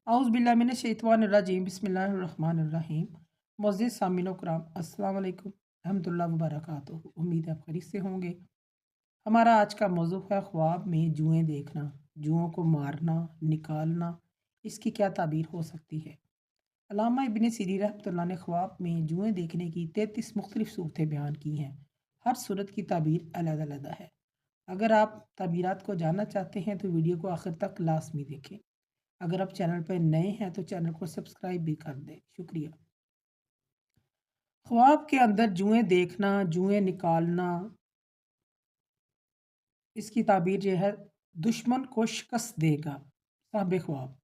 आउज़ बिल्लाहि मिनश शैतानिर्रजीम बिस्मिल्लाहिर्रहमानिर्रहीम। मुअज़्ज़िज़ सामीन कराम, अस्सलाम वालेकुम रहमतुल्लाहि व बरकातुहू। उम्मीद है आप खैरियत से होंगे। हमारा आज का मौज़ू है ख्वाब में जुएँ देखना, जुओं को मारना, निकालना, इसकी क्या ताबीर हो सकती है। अल्लामा इब्न सीरीन रहमतुल्लाह ने ख्वाब में जुएँ देखने की 33 मुख्तलिफ़ सूरतें बयान की हैं। हर सूरत की ताबीर अलग-अलग है। अगर आप ताबीरात को जानना चाहते हैं तो वीडियो को आखिर तक लाज़मी देखें। अगर आप चैनल पर नए हैं तो चैनल को सब्सक्राइब भी कर दें, शुक्रिया। ख्वाब के अंदर जुएँ देखना, जुएँ निकालना, इसकी ताबीर ये है, दुश्मन को शिकस्त देगा साहिब ख्वाब,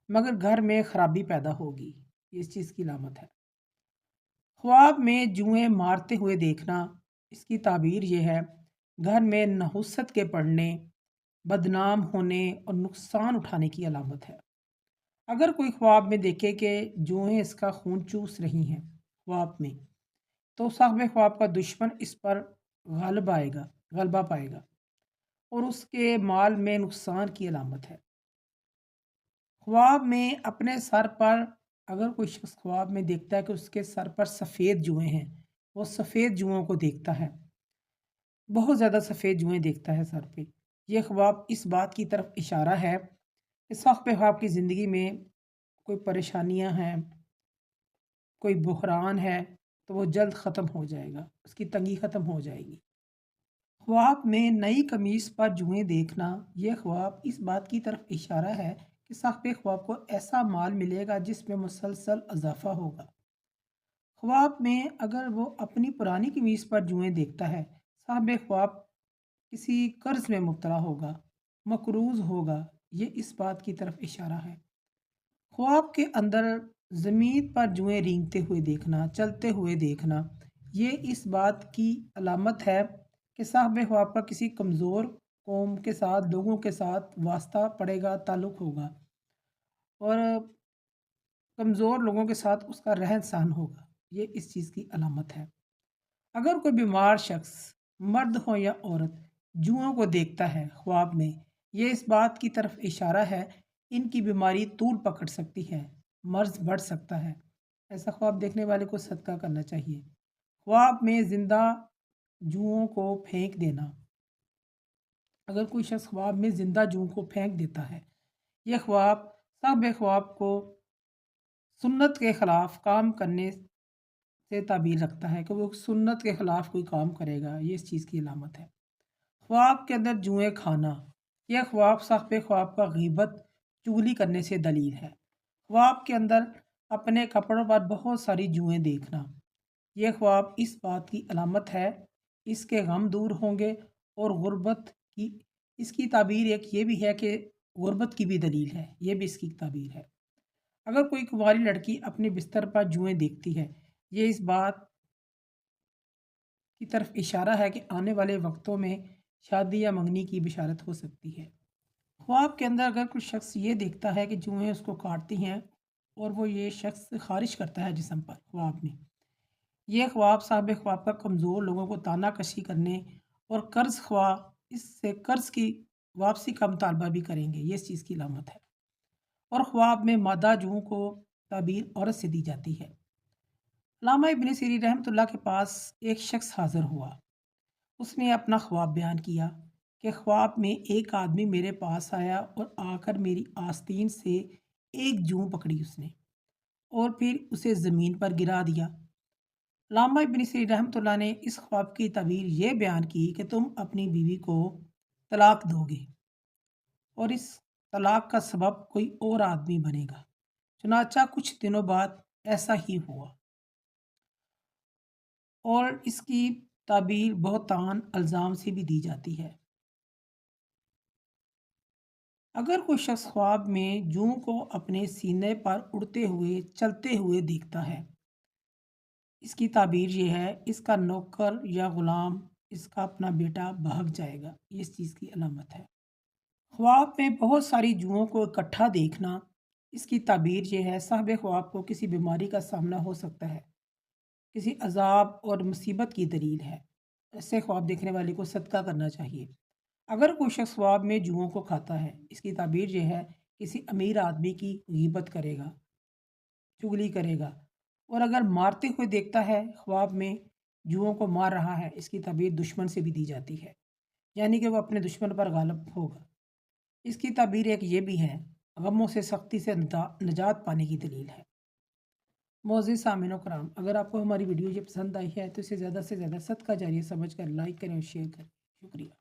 मगर घर में खराबी पैदा होगी, ये इस चीज़ की अलामत है। ख्वाब में जुएँ मारते हुए देखना, इसकी ताबीर ये है, घर में नहुसत के पड़ने, बदनाम होने और नुकसान उठाने की अलामत है। अगर कोई ख्वाब में देखे कि जुएँ इसका खून चूस रही हैं ख्वाब में, तो साहिब ख्वाब का दुश्मन इस पर गलबा पाएगा और उसके माल में नुकसान की अलामत है। ख्वाब में अपने सर पर, अगर कोई शख्स ख्वाब में देखता है कि उसके सर पर सफ़ेद जुएँ हैं, वो सफ़ेद जुओं को देखता है, बहुत ज़्यादा सफ़ेद जुएँ देखता है सर पे, ये ख्वाब इस बात की तरफ इशारा है कि साहिब ख्वाब की ज़िंदगी में कोई परेशानियाँ हैं, कोई बुहरान है, तो वो जल्द ख़त्म हो जाएगा, उसकी तंगी ख़त्म हो जाएगी। ख्वाब में नई कमीज़ पर जुएँ देखना, ये ख्वाब इस बात की तरफ इशारा है कि साहिब ख्वाब को ऐसा माल मिलेगा जिसमें मुसलसल इजाफ़ा होगा। ख्वाब में अगर वो अपनी पुरानी कमीज़ पर जुएँ देखता है, साहिब ख्वाब किसी कर्ज़ में मुब्तला होगा, मकरूज़ होगा, ये इस बात की तरफ इशारा है। ख्वाब के अंदर ज़मीन पर जुएँ रेंगते हुए देखना, चलते हुए देखना, ये इस बात की अलामत है कि साहिब ख्वाब का किसी कमज़ोर कौम के साथ, लोगों के साथ वास्ता पड़ेगा, ताल्लुक़ होगा और कमज़ोर लोगों के साथ उसका रहन-सहन होगा, ये इस चीज़ की अलामत है। अगर कोई बीमार शख्स, मर्द हो या औरत, जुओं को देखता है ख्वाब में, ये इस बात की तरफ इशारा है, इनकी बीमारी तूल पकड़ सकती है, मर्ज़ बढ़ सकता है। ऐसा ख्वाब देखने वाले को सदका करना चाहिए। ख्वाब में ज़िंदा जुओं को फेंक देना, अगर कोई शख्स ख्वाब में ज़िंदा जुओं को फेंक देता है, यह ख्वाब साहिब ख्वाब को सुन्नत के ख़िलाफ़ काम करने से ताबीर रखता है कि वो सुन्नत के ख़िलाफ़ कोई काम करेगा, ये इस चीज़ की अलामत है। ख्वाब के अंदर जुएँ खाना, यह ख्वाब साहिब ख्वाब का गीबत, चुगली करने से दलील है। ख्वाब के अंदर अपने कपड़ों पर बहुत सारी जुएँ देखना, यह ख्वाब इस बात की अलामत है, इसके गम दूर होंगे और गुर्बत की, इसकी ताबीर एक ये भी है कि गुर्बत की भी दलील है, ये भी इसकी ताबीर है। अगर कोई कुंवारी लड़की अपने बिस्तर पर जुएँ देखती है, ये इस बात की तरफ इशारा है कि आने वाले वक्तों में शादी या मंगनी की बिशारत हो सकती है। ख्वाब के अंदर अगर कोई शख्स ये देखता है कि जुएँ उसको काटती हैं और वो ये शख्स ख़ारिश करता है जिस्म पर ख्वाब में, ये ख्वाब साहिब ख्वाब का कमज़ोर लोगों को ताना कशी करने और कर्ज़ ख्वा इससे कर्ज़ की वापसी का मुतालबा भी करेंगे, ये इस चीज़ की अलामत है। और ख्वाब में मादा जुओं को ताबीर औरत से दी जाती है। अल्लामा इब्न सीरीन रहमतुल्लाह के पास एक शख्स हाज़िर हुआ। उसने अपना ख्वाब बयान किया कि ख्वाब में एक आदमी मेरे पास आया और आकर मेरी आस्तीन से एक जूं पकड़ी उसने और फिर उसे ज़मीन पर गिरा दिया। अल्लामा इब्न सीरीन रहमतुल्लाह ने इस ख्वाब की ताबीर ये बयान की कि तुम अपनी बीवी को तलाक दोगे और इस तलाक का सबब कोई और आदमी बनेगा। चुनाचा कुछ दिनों बाद ऐसा ही हुआ और इसकी ताबीर बहुतान अल्ज़ाम से भी दी जाती है। अगर कोई शख्स ख्वाब में जूं को अपने सीने पर उड़ते हुए, चलते हुए देखता है, इसकी ताबीर ये है, इसका नौकर या गुलाम, इसका अपना बेटा भाग जाएगा, ये इस चीज़ की अलामत है। ख्वाब में बहुत सारी जुओं को इकट्ठा देखना, इसकी ताबीर ये है, साहिब ख्वाब को किसी बीमारी का सामना हो सकता है, किसी अजाब और मुसीबत की दलील है। ऐसे ख्वाब देखने वाले को सदका करना चाहिए। अगर कोई शख्स ख्वाब में जुओं को खाता है, इसकी ताबीर ये है किसी अमीर आदमी की गीबत करेगा, चुगली करेगा, और अगर मारते हुए देखता है ख्वाब में जुओं को मार रहा है, इसकी ताबीर दुश्मन से भी दी जाती है, यानी कि वो अपने दुश्मन पर गालिब होगा। इसकी ताबीर एक ये भी है, गमों से सख्ती से निजात पाने की दलील है। मोअज़्ज़िज़ सामिन कराम, अगर आपको हमारी वीडियो ये पसंद आई है तो इसे ज़्यादा से ज़्यादा सदका जारिया समझ कर लाइक करें और शेयर करें। शुक्रिया।